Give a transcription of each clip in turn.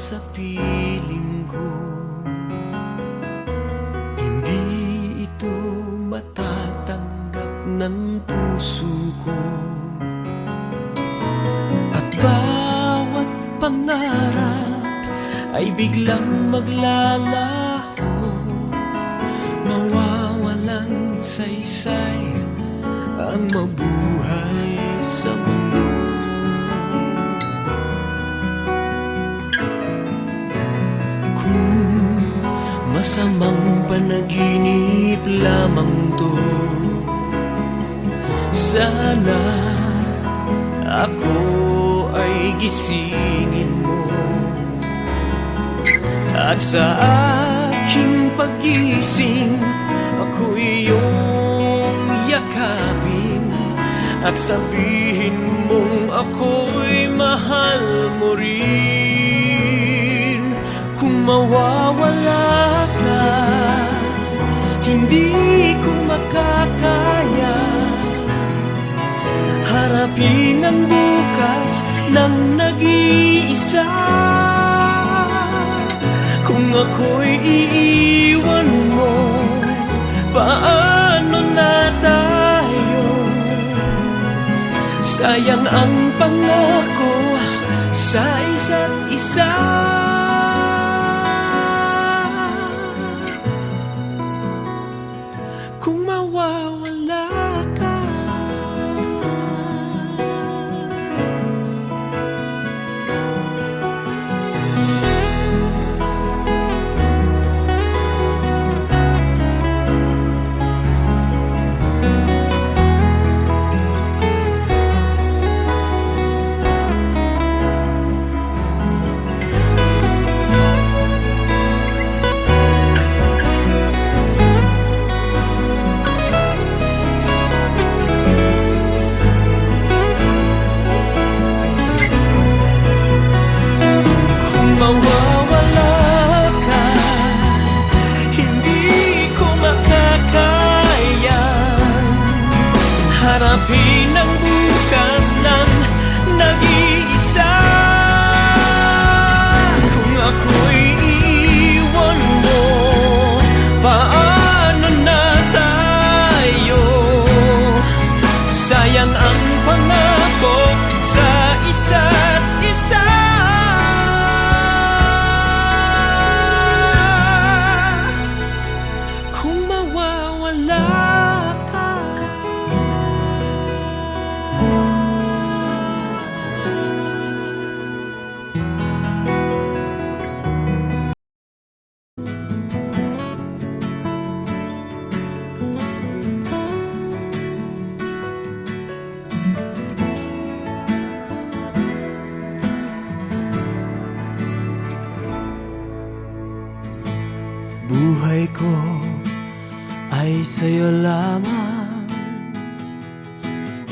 sa piling ko. Hindi ito matatanggap ng puso ko. At bawat pangarap ay biglang maglalaho, mawawalang saysay ang mabuhay sa mundo. Kung masamang panaginip lamang to, sana ako ay gisingin mo. At sa aking pagising, ako iyong yakapin at sabihin mong ako'y mahal mo rin. Kung mawawala ka, hindi ko makakaya harapin ang bukas ng nag-iisa. Kung ako'y iiwan mo, paano na tayo? Sayang ang pangako sa isa't isa. Kung mawawala ka, mawawala ka, hindi ko makakaya harapin ang bukas ng nag-iisa. Kung ako'y iiwan mo, paano na tayo? Sayang ang pangako sa isa't isa. Buhay ko ay sa'yo lamang,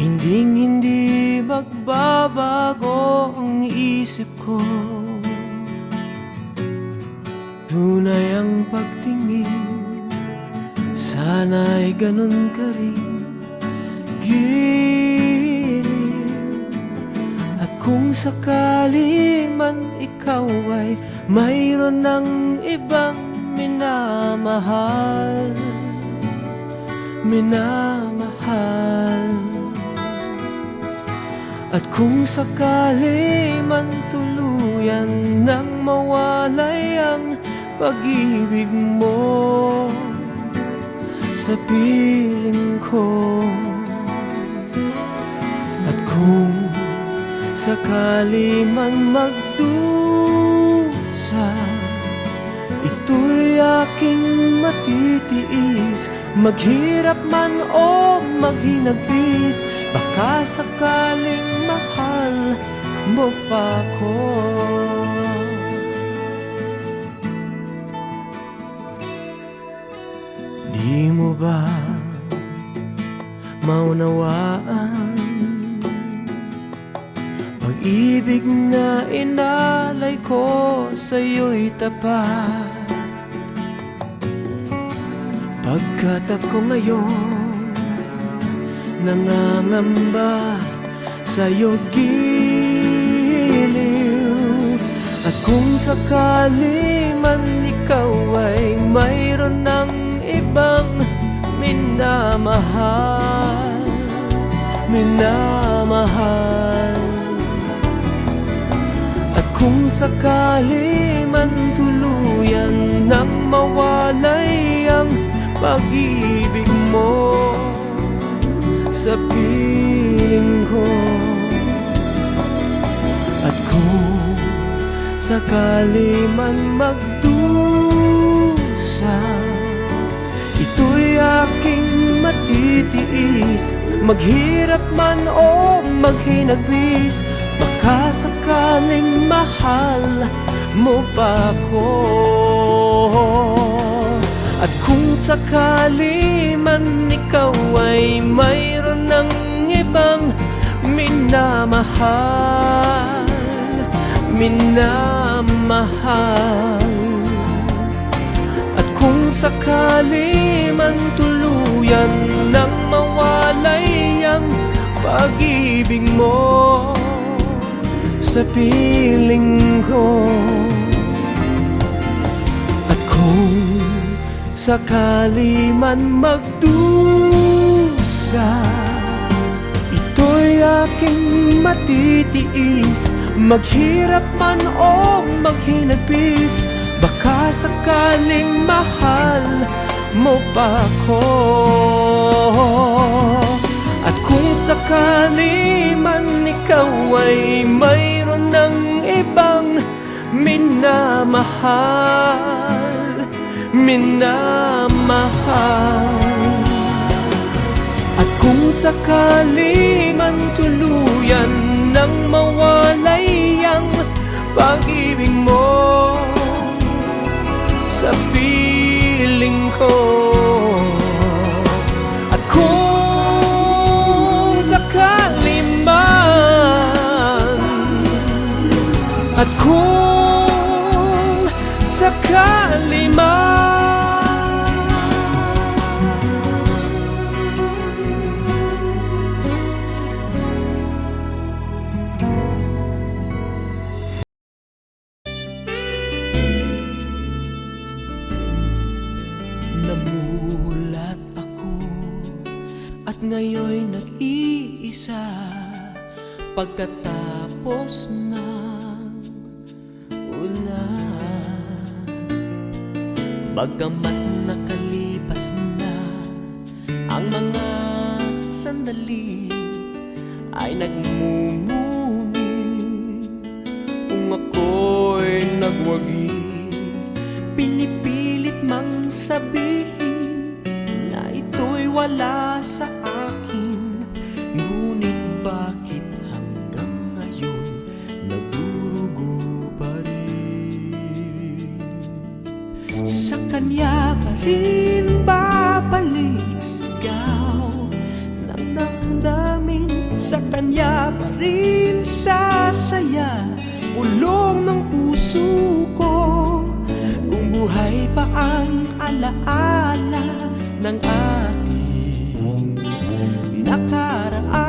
hindi magbabago ang isip ko. Tunay ang pagtingin, sana'y ganun ka rin, giliw. At kung sakali man ikaw ay mayroon ng ibang minamahal, at kung sakali man tuluyan nang mawalay ang pag-ibig mo sa piling ko, at kung sakali man magdusa, ito'y aking matitiis. Maghirap man o maghinagpis, baka sakaling mahal mo pa ko. Di mo ba maunawaan? Pag-ibig na inalay ko sa'yo'y tapat. Pagkat ako ngayon nangangamba sa'yo, giliw. At kung sakali man ikaw ay mayroon ng ibang minamahal, minamahal. At kung sakali man tuluyan nang mawalay ang pag-ibig mo sa piling ko, at kung sakali man magdusa, ito'y aking matitiis, maghirap man o maghinagbis. Baka sakaling mahal mo pa ako. At kung sakali man ikaw ay mayroon ng ibang minamahal, minamahal. At kung sakali man tuluyan nang mawalay ang pag-ibig mo sa piling ko, at kung sakali man magdusa, ito'y aking matitiis, maghirap man o maghinagpis. Baka sakaling mahal mo pa ako. At kung sakali man ikaw ay mayroon ng ibang minamahal, minamahal. At kung sakali man tuluyan nang mawalay ang pag-ibig mo sa piling ko, at kung sakali man, at kung sakali man, namulat ako at ngayon nag-iisa pagkatapos ng ulan. Bagamat nakalipas na ang mga sandali, ay nagmumuni kung ako'y nagwagi. Pinipilit mang sabihin na ito'y wala sa akin, ngunit bakit hanggang ngayon nagdurugo pa rin? Sa kanya pa rin babalik sigaw ng damdamin, sa kanya pa rin sasaya bulong ng puso ko. Kung buhay pa ang alaala ng ating nakaraan,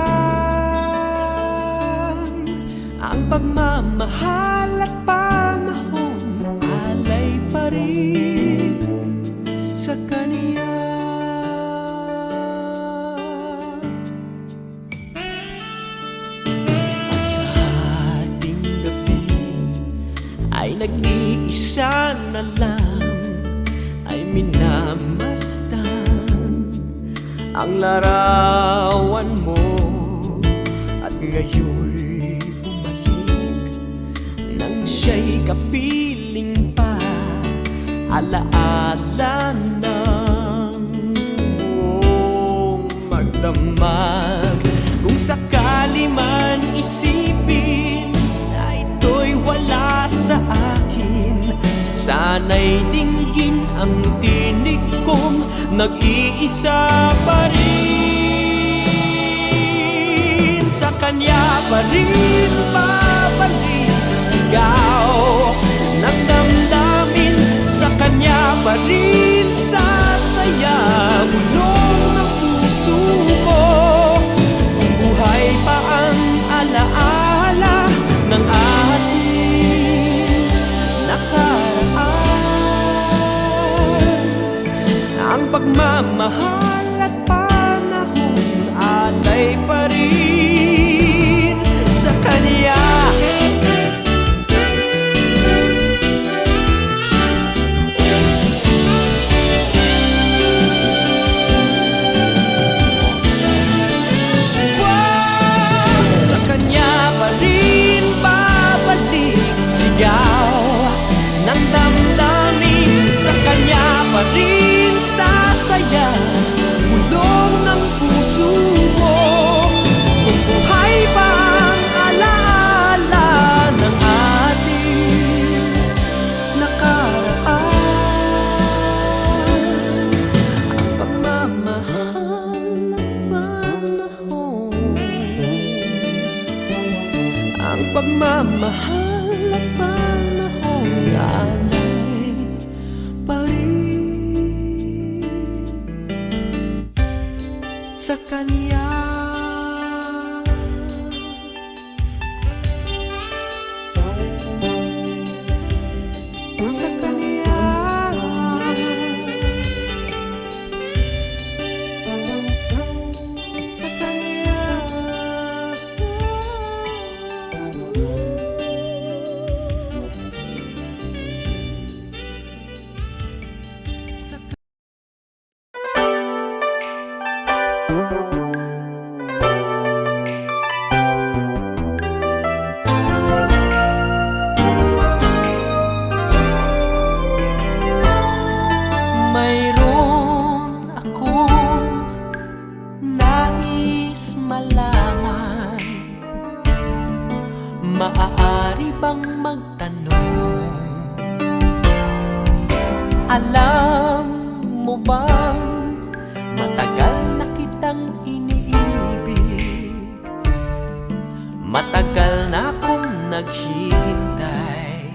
ang pagmamahal at panahon alay pa rin sa kaniya. At sa ating gabi ay nag-iisa na lang, ay minamasdan ang larawan mo, at ngayon bumalik nang siya'y kapiling pa, alaala ng buong magdamag. Kung sakali man isipin na ito'y wala sa akin, sana'y dinggin ang tinig kong nag-iisa pa rin. Sa kanya pa rin babalik sigaw ng damdamin, sa kanya pa rin sasaya bulong ng puso ko. Kung buhay pa ang alaala ng ating pagmamahal at panahon, alay pa rin sa Kanya. Sa Kanya pa rin babalik sigaw ng damdamin, sa Kanya pa rin sasaya bulong ng puso mo. Kung buhay pa ang alaala ng ating nakaraan, ang pagmamahal at panahon, ang pagmamahal at panahon, alay pa rin sa Kanya. Sa Kanya. Sa Kanya. Sa mayroon akong nais malaman, maaari bang magtanong? Alam mo bang matagal na kitang iniibig, matagal na akong naghihintay,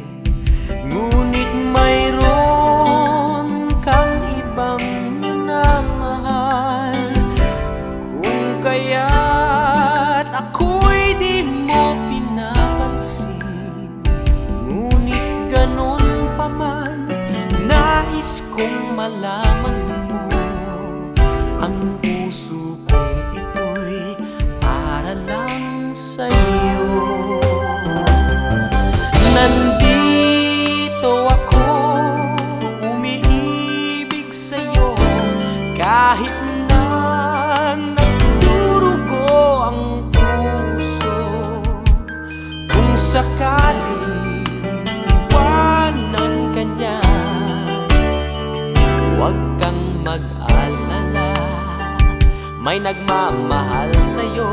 ngunit mayroon kang ibang minamahal. Kung kaya't ako'y di mo pinapansin, ngunit ganun pa man, nais kong malaman mo, ang puso kong ito'y para lang sa'yo. Nandito ako, umiibig sa'yo, kahit na nagdurugo ang puso. Kung sakaling iwanan ka niya, huwag kang mag-alala, may nagmamahal sa'yo,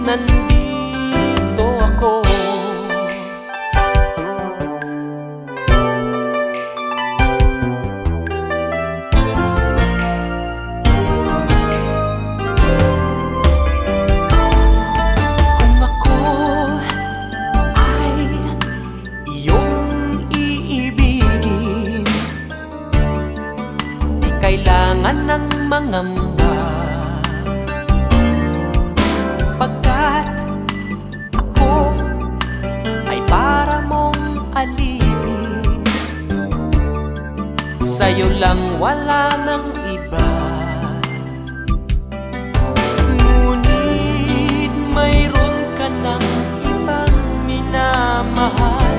nandito ako. Kung ako ay iyong iibigin, di kailangan ng mangamba, pagkat ako ay para mong alipin. Sa'yo lang, wala nang iba. Ngunit mayroon ka ng ibang minamahal,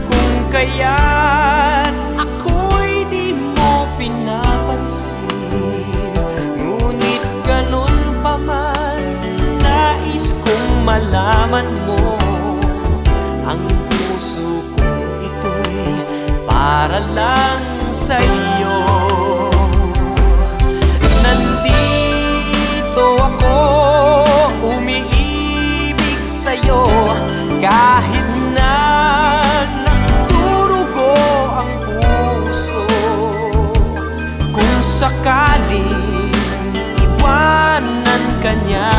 kung kaya't ako'y di mo pinapansin, ngunit ganun pa man, nais kong malaman mo, ang puso kong ito'y para lang sa'yo. Nandito ako, umiibig sa'yo, kahit na nagdurugo ang puso. Kung sakaling iwanan ka niya,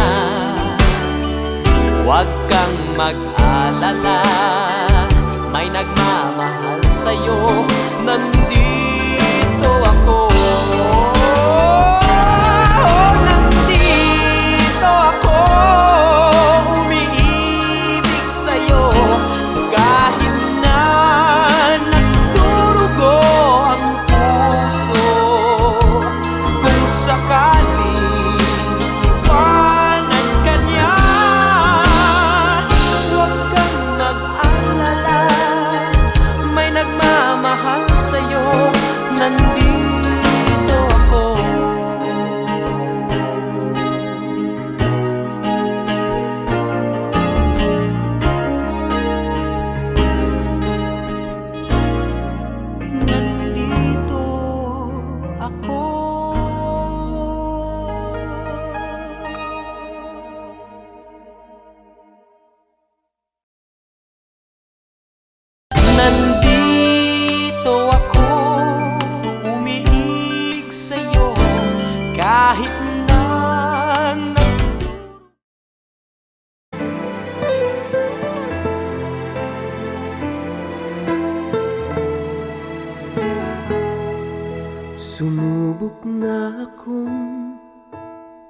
huwag kang mag-alala, may nagmamahal sa'yo, nandito ako. Nandito ako, umiibig sa'yo, kahit na nagdurugo ang puso. Kung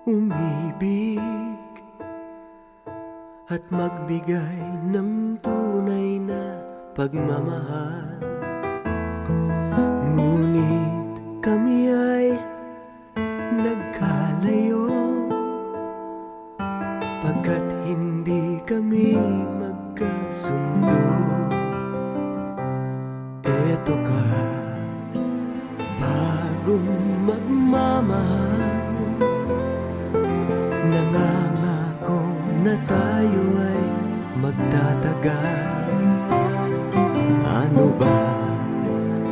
umibig at magbigay ng tunay na pagmamahal. Ngunit kami ay nagkalayo pagkat hindi kami magkasundo. Eto ka, bagong magmamahal, nangangako na tayo ay magtatagal. Ano ba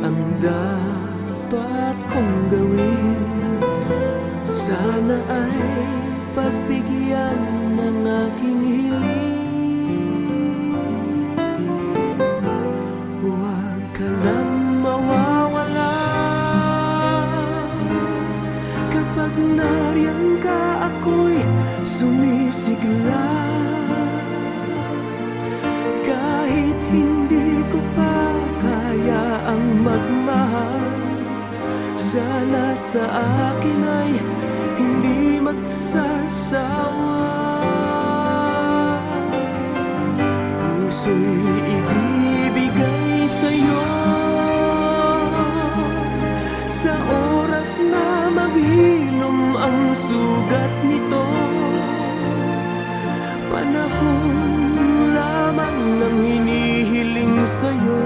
ang dapat kong gawin? Sana ay pagbigyan ng aking hiling. Huwag ka lang mawawala kapag nariyan ka, ako'y sumisigla. Kahit hindi ko pa kaya ang magmahal, sana sa akin ay hindi magsasawa. Puso'y ibibigay sa'yo sa oras na maghilom ang sugat nito. Panahon lamang ang hinihiling sa'yo,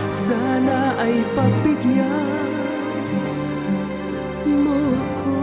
sana ay pagbigyan mo ako.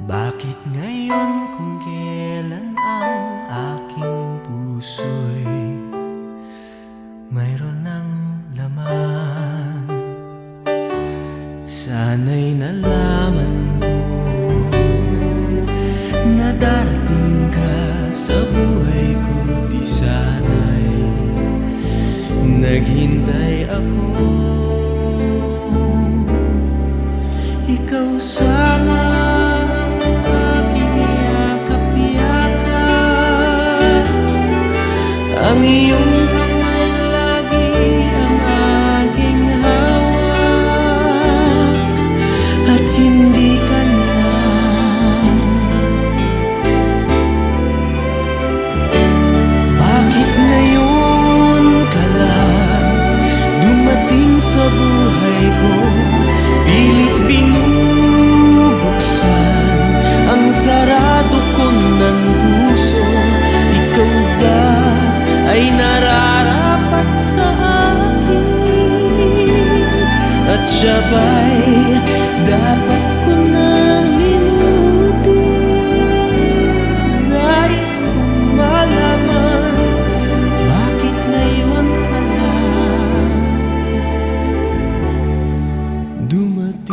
Bakit ngayon kung kailan ang aking puso'y mayroon ng laman? Sana'y nalaman ko na darating ka sa buhay ko. Di sana'y naghintay ako, ikaw sana ang iyong kamay lagi ang aking hawak at hindi kanya. Bakit ngayon ka lang dumating sa buhay ko? sabay dapat ko nang limutin. Nais kong malaman bakit ngayon ka lang dumating.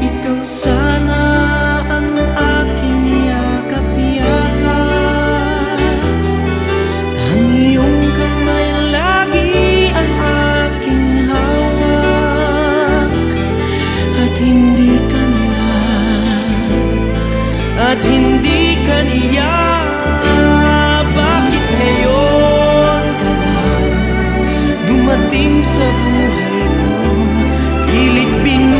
Ikaw sana ang aking yakap-yakap, ang iyong kamay lagi ang aking hawak. At hindi kaniya, bakit ngayon ka lang dumating sa buhay ko? Pilit binubuksan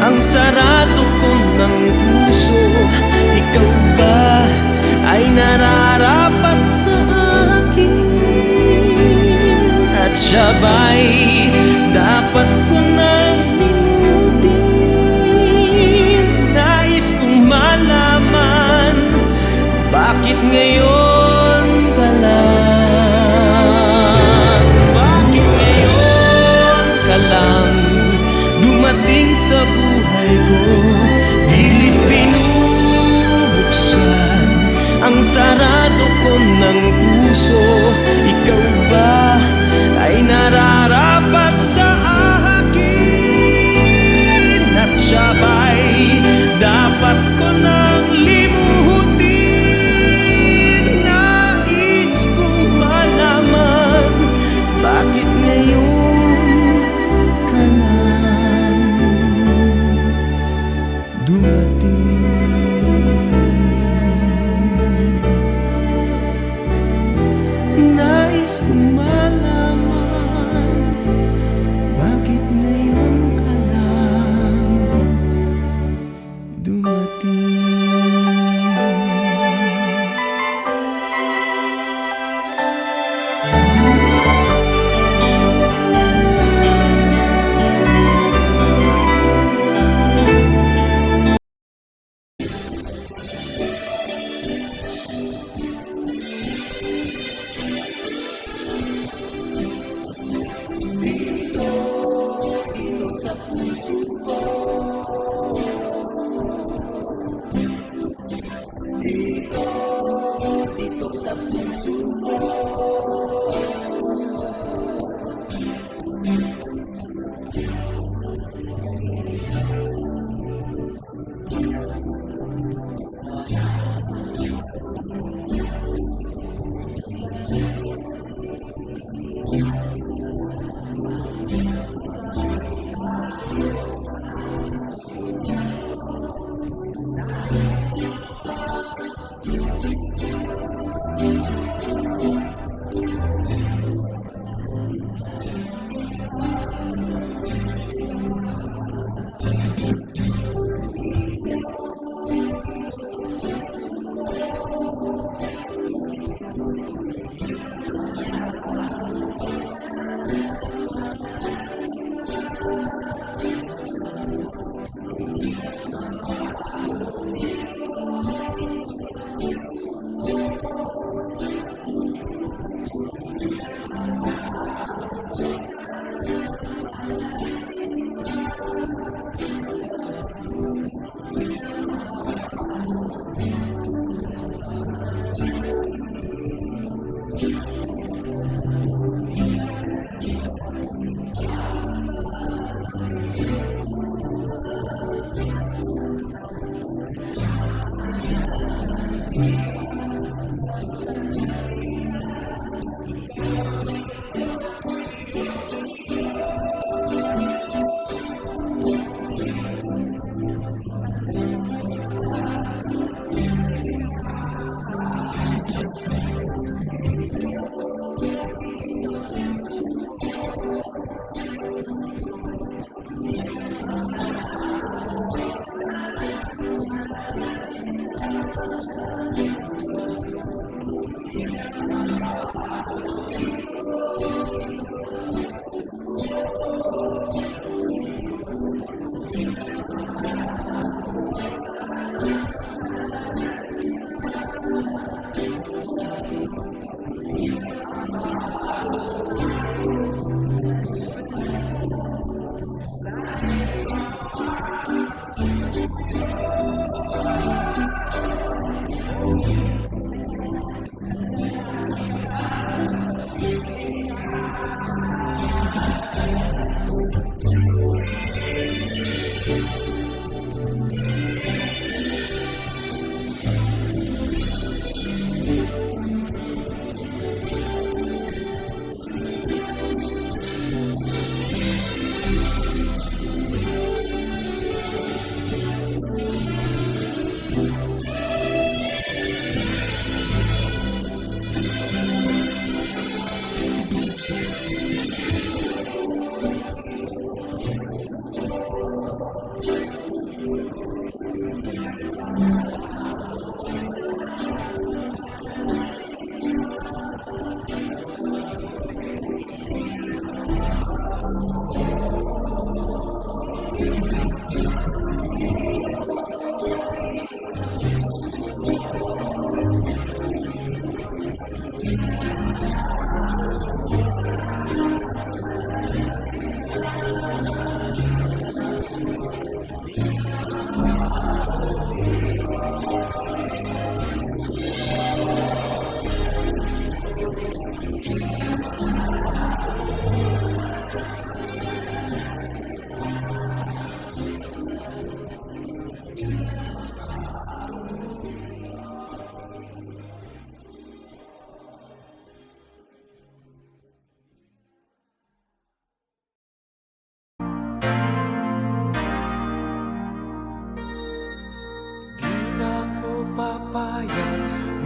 ang sarado ko ng puso. Ikaw ba ay nararapat sa akin? At siya ba'y dapat ko nang limutin? Nais kong malaman bakit ngayon ka lang? Bakit ngayon ka lang dumating sa buhay ko? Pilit binubuksan ang sarado ko ng puso. Ikaw ba ay nararapat sa akin? At siya ba'y dapat ko nang limutin? Nais kong malaman bakit ngayon ka lang dumating. Nais kong malaman bakit ngayon ka lang dumating. Dito sa puso ko,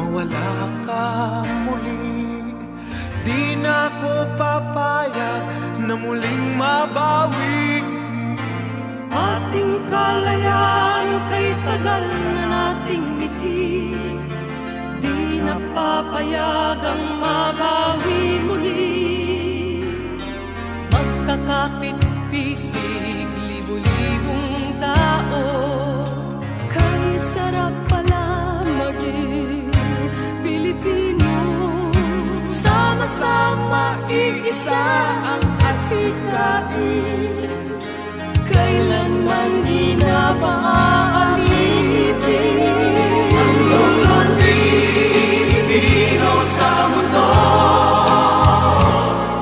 Mawala ka muli. Di na ako papayag na muling mabawi. Ating kalayaan kay tagal na nating mithi. Di na papayagang mabawi muli. Magkakapit-bisig, libo-libong tao. Kay sarap pala maging Pilipino. Sama-sama iisa ang atikain. Kailanman di na maaalipin ang lupang Pilipino sa mundo.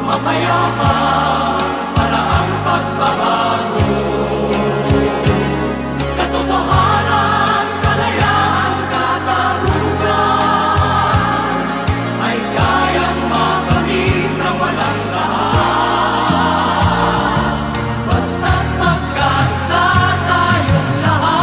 Mapayapa para ang pagbabago. Katotohanan, kalayaan, katarungan ay kayang makamit na walang lahas. Basta't magkaisa tayong lahat.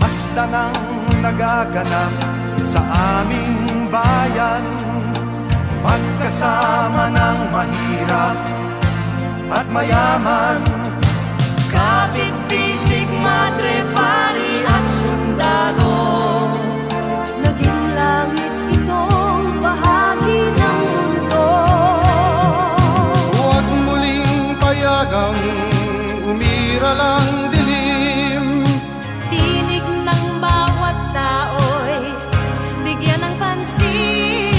Basta nang nagaganap sa aming bayan, magkasama ng mahirap at mayaman. Kapit-bisig, madre, pari at sundalo. Naging langit itong bahagi ng mundo. Huwag muling payagang umira lang dilim. Tinig ng bawat tao'y bigyan ng pansin.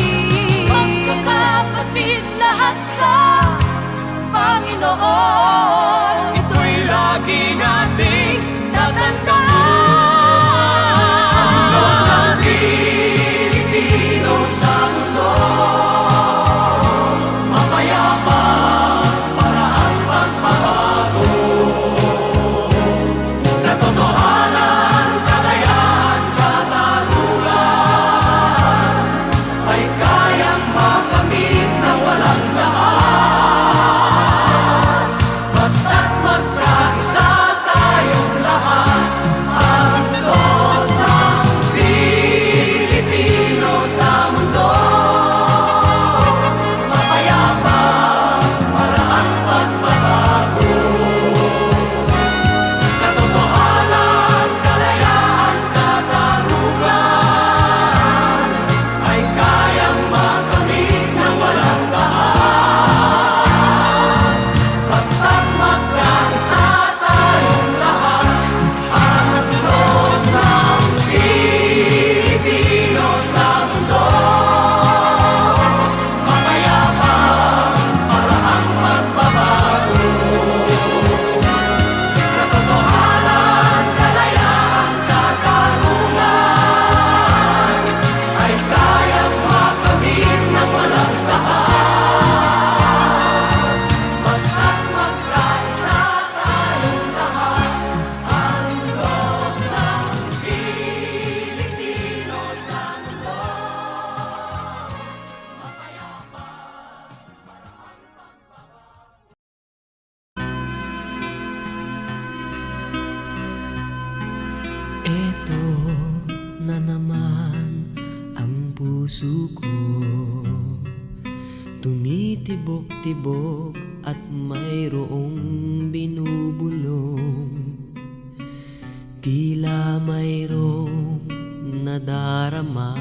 Magkakapatid lahat sa Panginoon. Ito'y lagi nating tatandaan. Ang ng Pilipino sa mundo. Mapayapa para ang pagbabago. puso ko tumitibok-tibok at mayroong binubulong, tila mayroong nadarama.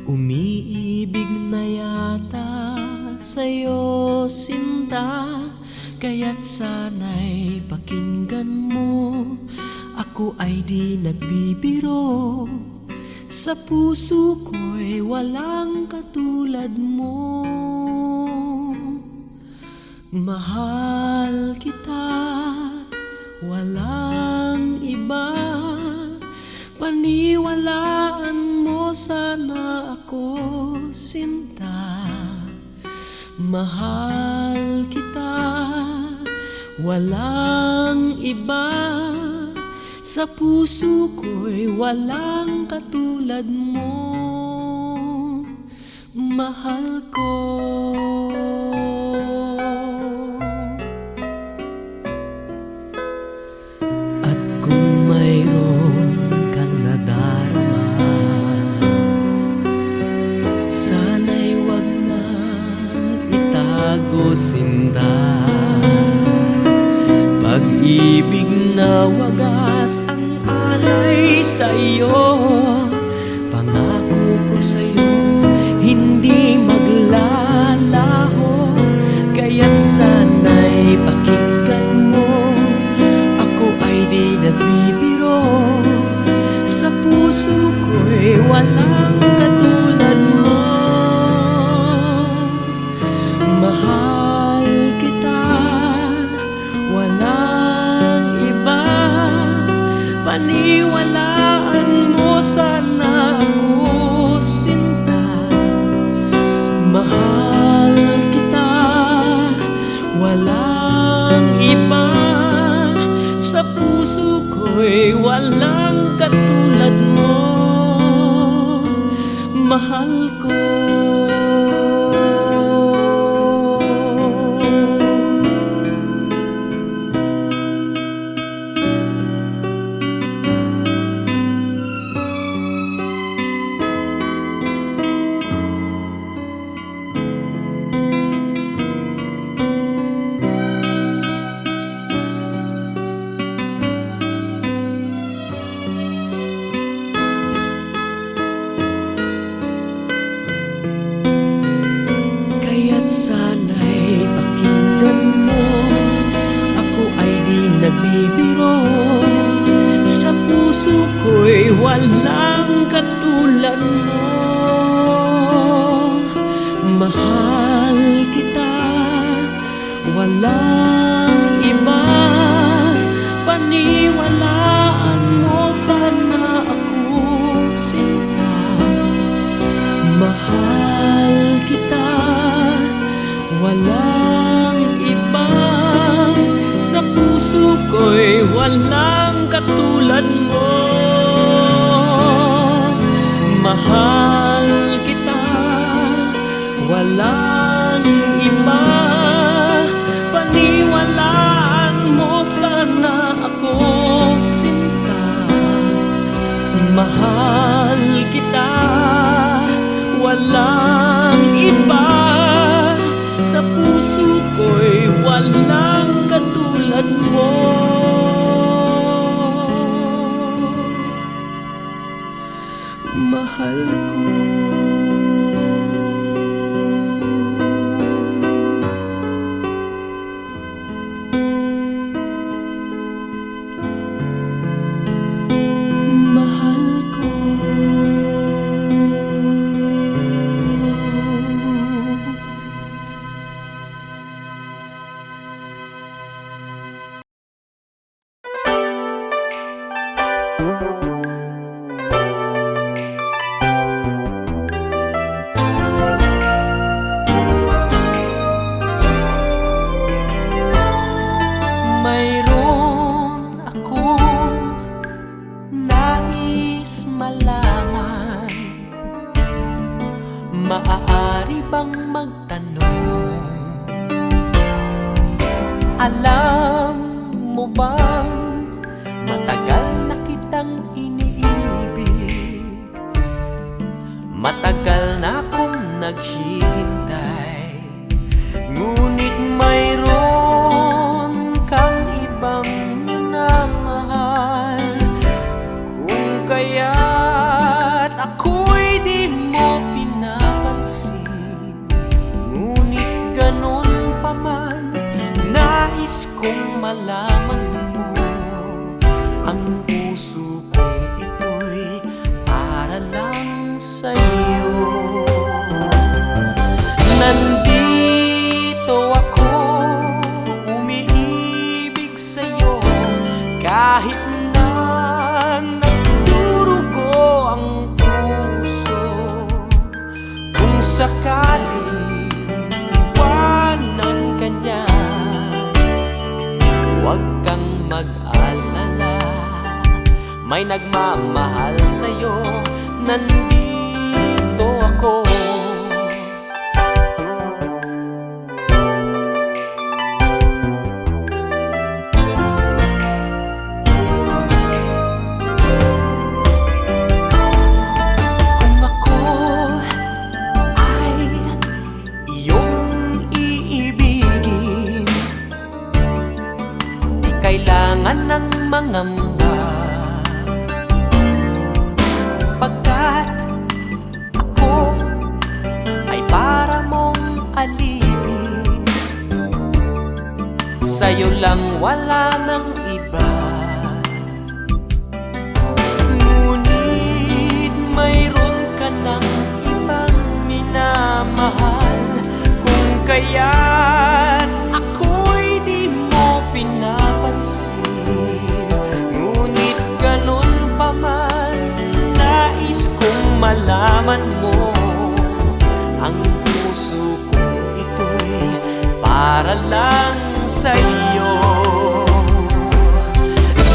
Umiibig na yata sa'yo, sinta, kaya't sana'y pakinggan mo. Ako ay di nagbibiro, sa puso ko'y walang katulad mo. Mahal kita, walang iba, paniwalaan mo sana ako, sinta. Mahal kita, walang iba, sa puso ko'y walang katulad mo. Mahal ko. At kung mayroon kang nadarama, sana'y wag nang itago, sinta. Pag-ibig na wagas ang alay sa'yo, pangako ko sa'yo hindi maglalaho. Kaya't sana'y pakinggan mo, ako ay di nagbibiro, sa puso ko'y walang katulad mo. Mahal kita, walang iba, paniwalaan mo sana ako, sinta. Mahal kita, walang iba, sa puso ko'y walang katulad mo. Mahal ko. Kaya't sana'y pakinggan mo, ako ay di nagbibiro, sa puso ko'y walang katulad mo. Mahal kita, walang iba, paniwalaan mo sana ako, sinta. Mahal kita, walang iba, sa puso ko'y walang katulad mo. Mahal kita, walang iba, paniwalaan mo sana ako, sinta. Mahal kita, walang iba, sa puso ko'y walang katulad mo. Mahal ko. Mahal ko. Mayroon akong nais malaman, maaari bang magtanong? Alam mo bang matagal na kitang iniibig? Matagal na akong naghihintay, ngunit mayroon kang ibang minamahal. Kung kaya't ako'y di mo pinapansin, ngunit ganon pa man, nais kong malaman mo, ang puso kong ito'y para lang sa'yo. Nandito ako, umiibig sa'yo, kahit na nagdurugo ang puso. Kung sakaling iwanan ka niya, huwag kang mag-alala, may nagmamahal sa'yo, nandito ako. Kung ako ay iyong iibigin, di kailangan ng mangamba, pagkat ako ay para mong alipin. Sa'yo lang, wala nang iba. Ngunit mayroon ka ng ibang minamahal. Kung kaya't ako'y di mo pinapansin, ngunit ganon pa man, nais kong malaman mo, ang puso kong ito'y para lang sa'yo.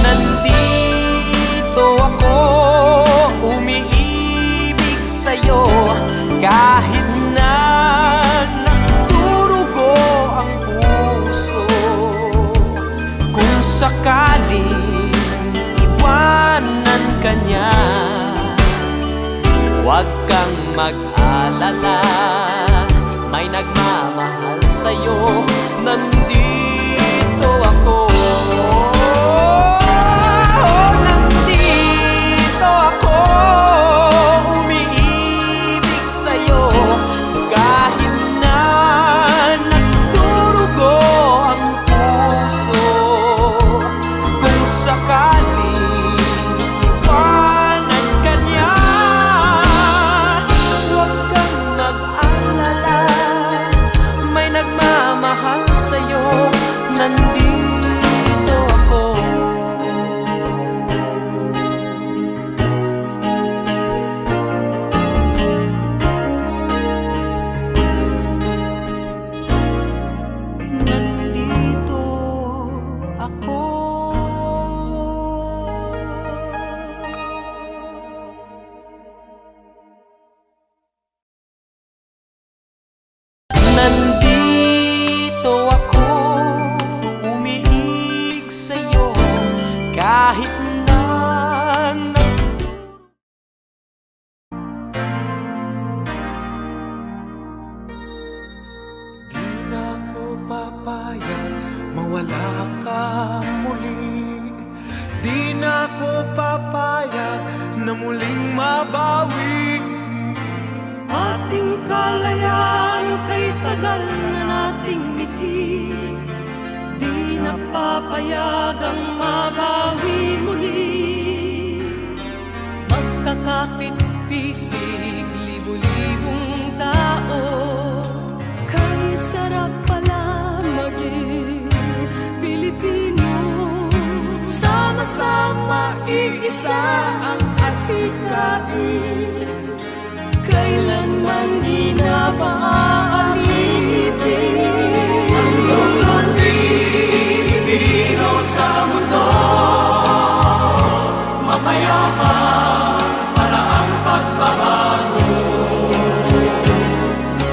Nandito ako, umiibig sa'yo, kahit na nagdurugo ang puso. Kung sakaling iwanan ka niya, huwag kang mag-alala, may nagmamahal sa'yo, nandito ako. Nandito ako, umiibig sa'yo, kahit na nagdurugo ang puso. Kung sakaling iwanan ka niya, huwag kang mag-alala, may nagmamahal sa'yo, nandito ako. Nandito ako. Nandito ako, umiibig sa'yo, kahit na Di na ako papayag mawala ka muli. Di na ako papayag na muling mabawi. Ating kalayaan kay tagal na nating mithi, di na papayagang mabawi muli. Magkakapit-bisig, libo-libong tao, kay sarap pala maging Pilipino. Sama-sama, iisa ang atikain, kailanman di na maaalipin. Ang lupang Pilipino sa mundo, mapayapa para ang pagbabago.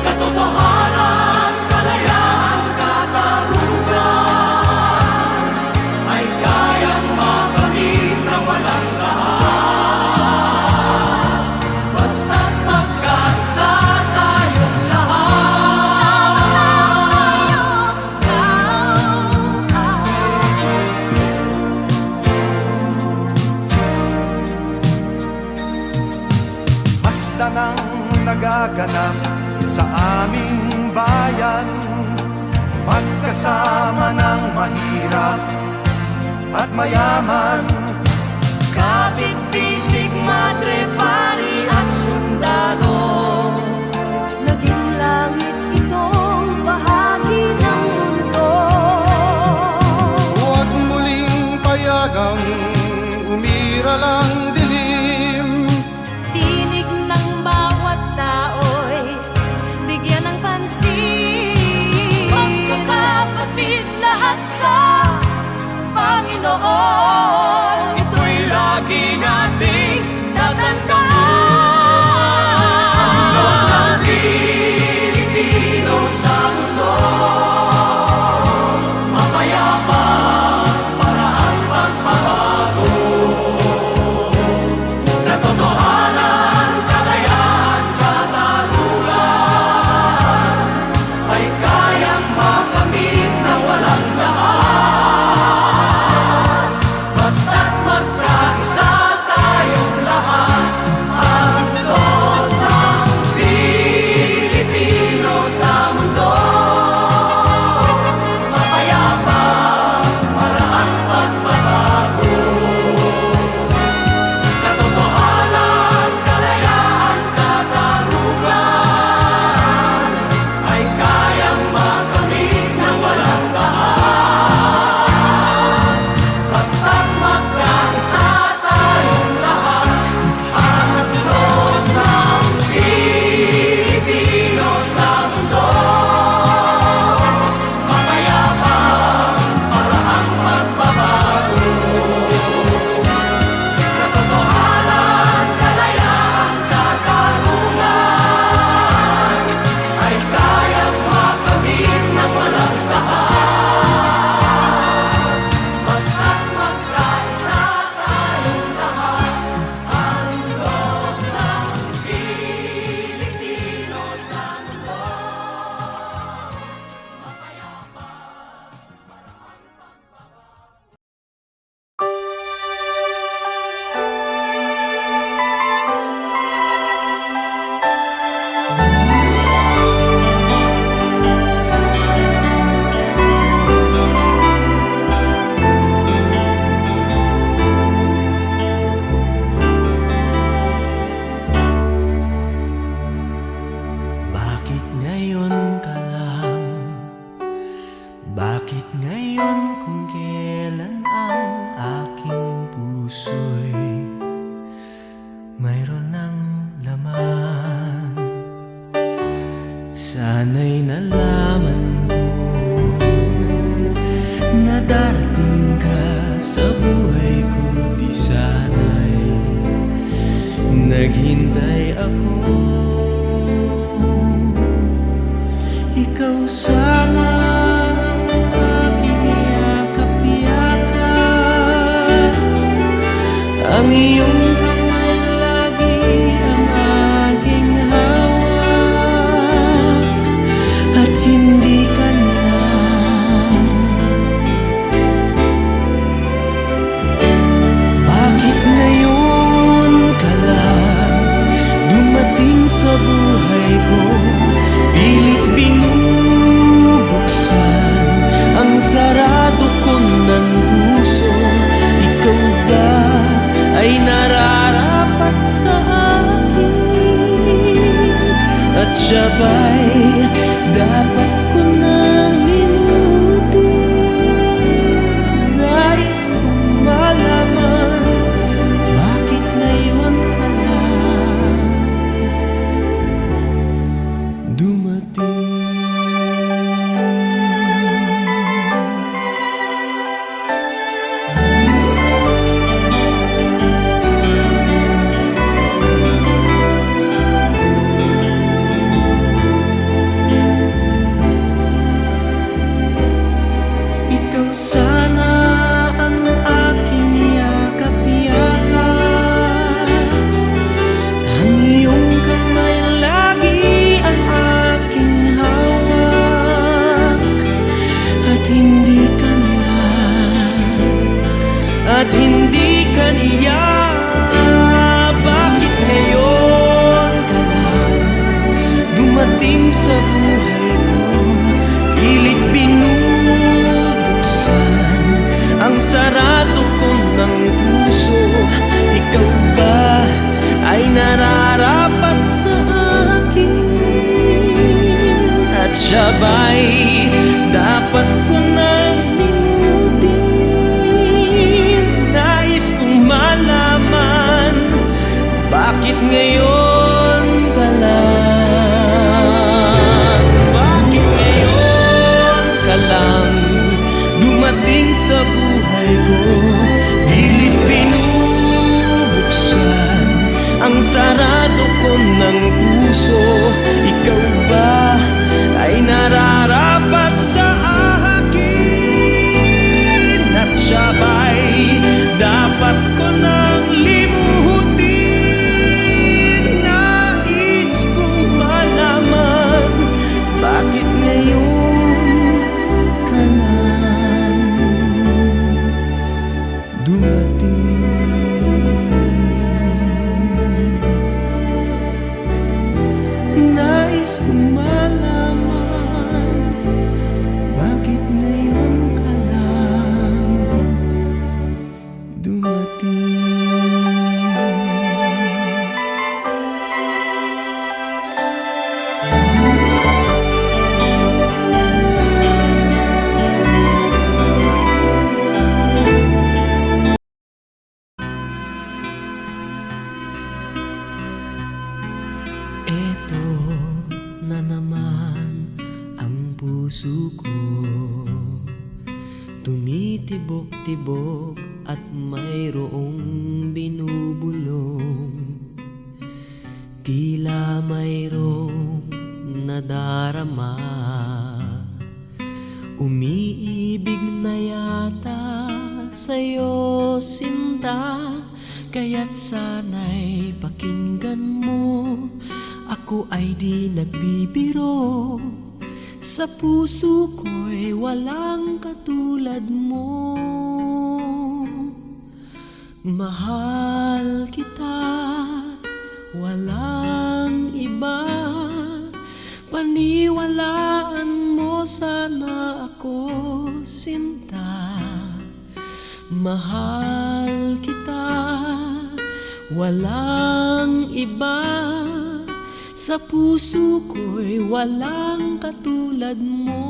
Katotohanan, kalayaan, katarungan, ay kayang makamit na walang lahas, basta't magka naganap sa aming bayan. Magkasama ng mahirap at mayaman, Kapit, bisig, madre, pari at sundalo. Naging langit itong bahagi ng mundo. Huwag muling payagang umiral ang dilim. Tinig ng bawat tao'y bigyan ng pansin. Magkakapatid lahat sa Panginoon. Ito'y lagi nating tatandaan. Handog ng Pilipino sa mundo, mapayapa para ang pagbabago. Katotohanan, kalayaan, katarungan ay kayang makamit na walang lakas. Basta't magkaisa tayong lahat, handog ng Pilipino sa mundo, mapayapa para ang pagbabago. Katotohanan, kalayaan, katarungan ay kayang makamit na walang lakas. Basta't magkaisa tayong lahat, handog ng Pilipino sa mundo, mapayapa para ang pagbabago. Katotohanan, kalayaan, katarungan ay kayang makamit na walang lakas. Basta't magkaisa tayong lahat, handog ng Pilipino sa mundo, mapayapa para ang pagbabago. Bakit ngayon ka lang? Bakit ngayon kung kailan ang aking puso'y mayroon ng laman? Sana'y nalaman ko na darating ka sa buhay ko. Di sana'y naghintay ako. Ikaw sana ang aking yakap-yakap, ang iyong kamay lagi ang aking hawak, at hindi kanya. Bakit ngayon ka lang dumating sa buhay ko? Pilit binubuksan ang sarado ko ng puso. Ikaw ba ay nararapat sa akin? At siya ba'y dapat ko nang limutin? Nais kong malaman, bakit ngayon ka lang dumating? sarado ko ng puso, ikaw ba ay nararapat sa akin? At siya ba'y dapat ko nang limutin? Nais kong malaman, bakit ngayon ka lang? Bakit ngayon ka lang dumating sa buhay ko? Pilit binubuksan ang sarado ko ng puso, ikaw ba ay nararapat sa akin? At siya ba'y dapat ko nang limutin? Nais kong malaman, bakit ngayon ka lang dumating? Nais kong malaman, bakit ngayon ka lang dumating? Eto na naman ang puso ko, tumitibok-tibok at mayroong binubulong. Tila mayroong nadarama, umiibig na yata sa'yo, sinta. Kaya't sana'y pakinggan mo, ako ay di nagbibiro. Sa puso ko'y walang katulad mo. Mahal kita, walang iba. Paniwalaan mo sana ako, sinta. Mahal kita, walang iba. Sa puso ko'y walang katulad mo,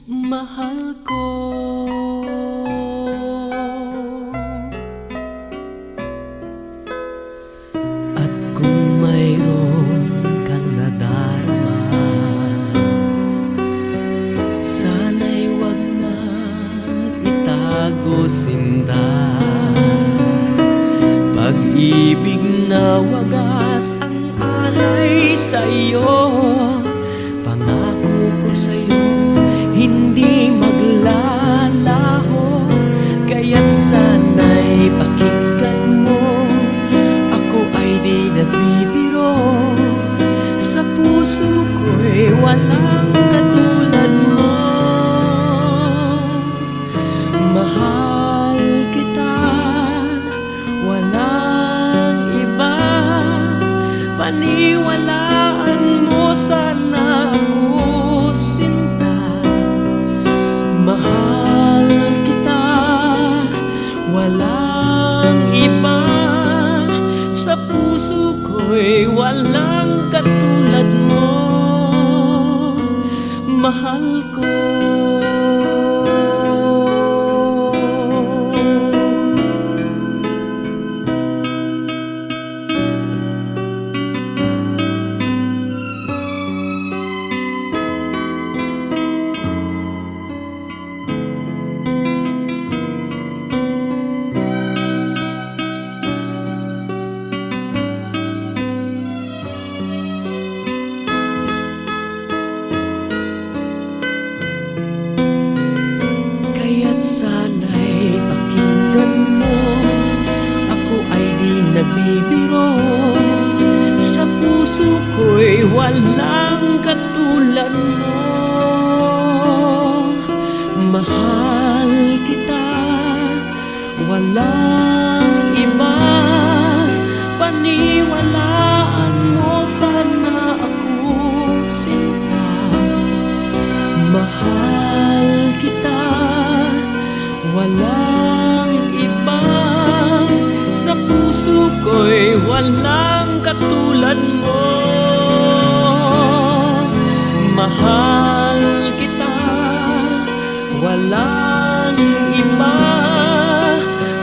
mahal ko. At kung mayroon kang nadarama, sana'y wag nang itago, sinta. Pag-ibig na wagas ang alay sa'yo, pangako ko sa'yo hindi maglalaho. Kaya't sana'y pakinggan mo, ako ay di nagbibiro. Sa puso ko'y walang katulad mo. Mahal kita, walang iba. Paniwalaan mo sana ako, sinta. Mahal kita, walang iba. Sa puso ko'y walang katulad mo, mahal ko. Kaya't sana'y pakinggan mo, ako ay di nagbibiro. Sa puso ko'y walang katulad mo. Mahal kita, walang iba. Paniwalaan mo sana ako, sinta. Mahal kita, walang iba. Sa puso ko'y walang katulad mo. Mahal kita, walang iba.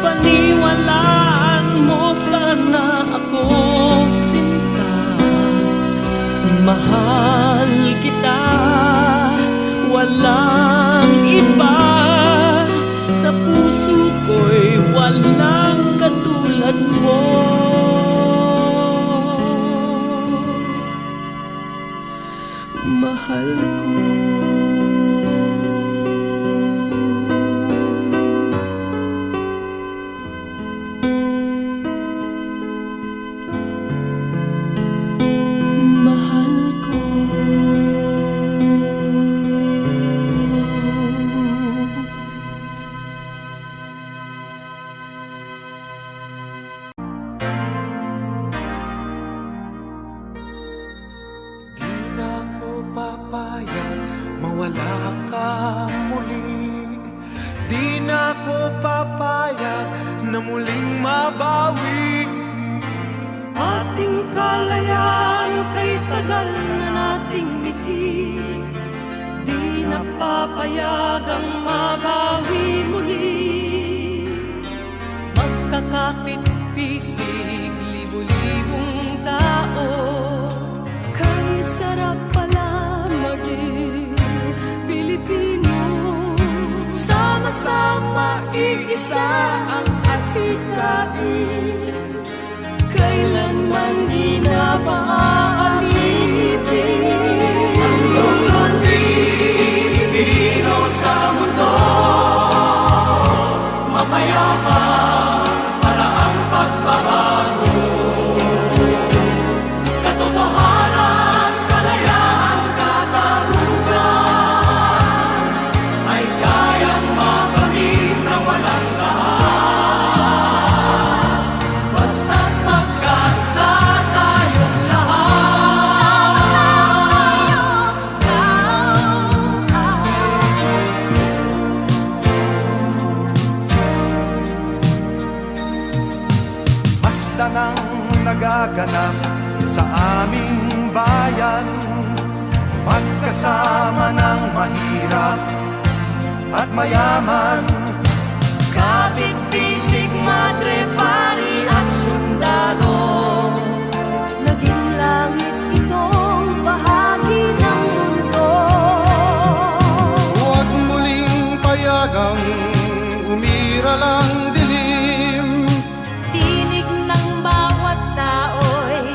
Paniwalaan mo sana ako, sinta. Mahal kita, walang iba. Sa puso ko'y walang katulad mo. Mahal ko. Mahal ko. Di na ko papayag mawala ka muli. Di na ko papayag na muling mabawi. Ating kalayaan kay tagal na nating mithi. Di na papayagang mabawi muli. Magkakapit-pisig, libu-libong tao. Kay sarap pala maging Pilipino. Sama-sama iisa ang atikain. Kailanman di na maaalipin. Ang Pilipino sa mundo, mapayapa para ang pagbabago. Katotohanan, kalayaan, katarungan ay kayang makamit na walang lahat. Basta't magkaisa tayong lahat. Basta nang nagaganap sa aming bayan, magkasama ng mahirap at mayaman. Kapit-bisig, madre, pari at sundalo. Naging langit itong bahagi ng mundo. Huwag muling payagang umira lang dilim. Tinig ng bawat tao'y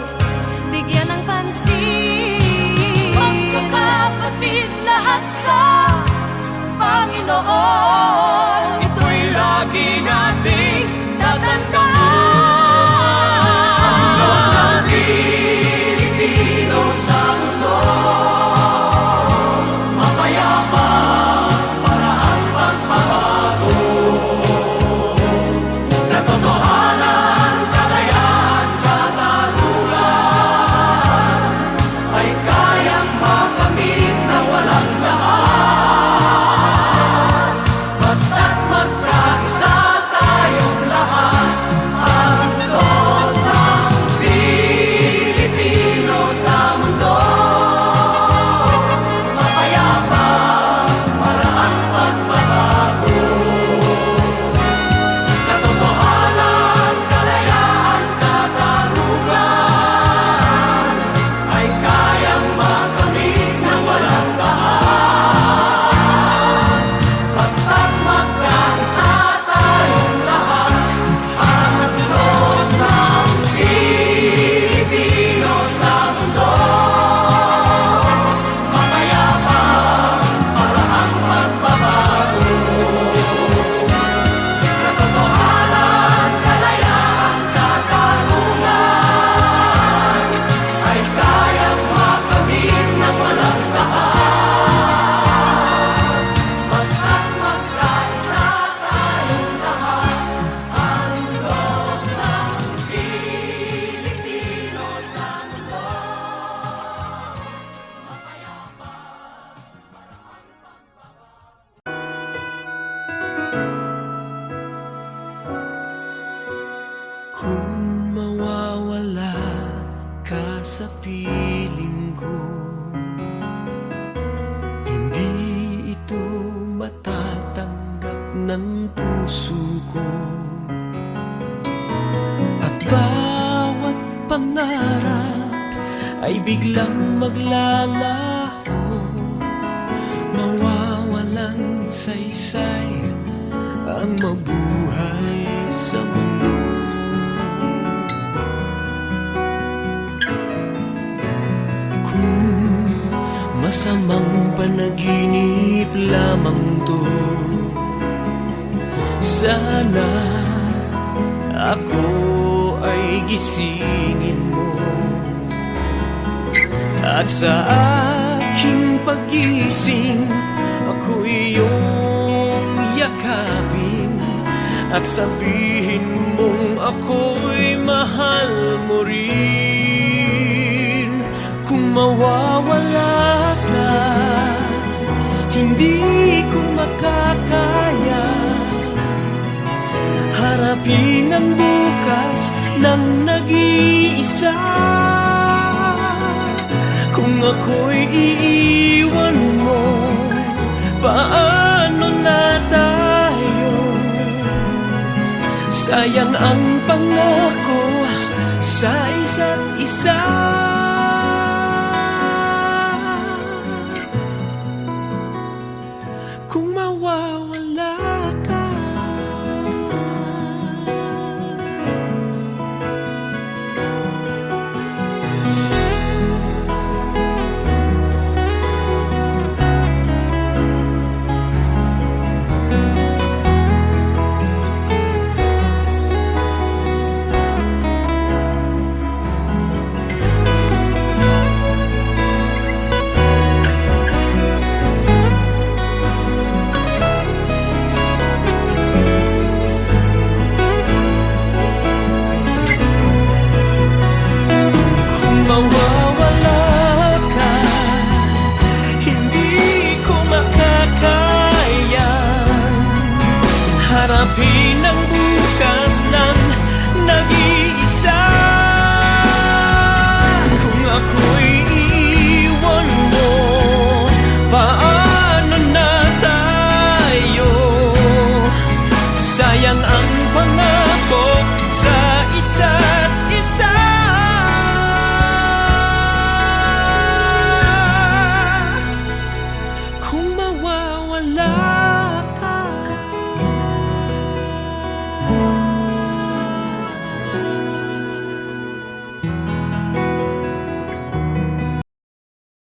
bigyan ng pansin. Magkakapatid lahat sa Panginoon. Ito'y lagi nating tatandaan. Ang Pilipino sa mundo, mapayapa para ang pagbabago. Katotohanan, kalayaan, katarungan ay kayang makamit na walang lakas. Basta sa piling ko. Hindi ito matatanggap ng puso ko. At bawat pangarap ay biglang maglalaho, mawawalang saysay ang mabuhay sa mundo. Kung masamang panaginip lamang to, sana ako ay gisingin mo. At sa aking pagising, ako iyong yakapin at sabihin mong ako'y mahal mo rin. Kung mawawala ka, hindi ko makakaya harapin ang bukas ng nag-iisa. Kung ako'y iiwan mo, paano na tayo? Sayang ang pangako sa isa't isa. Kung mawawala ka, mawawala ka, hindi ko makakaya harapin ang bukas ng nag-iisa.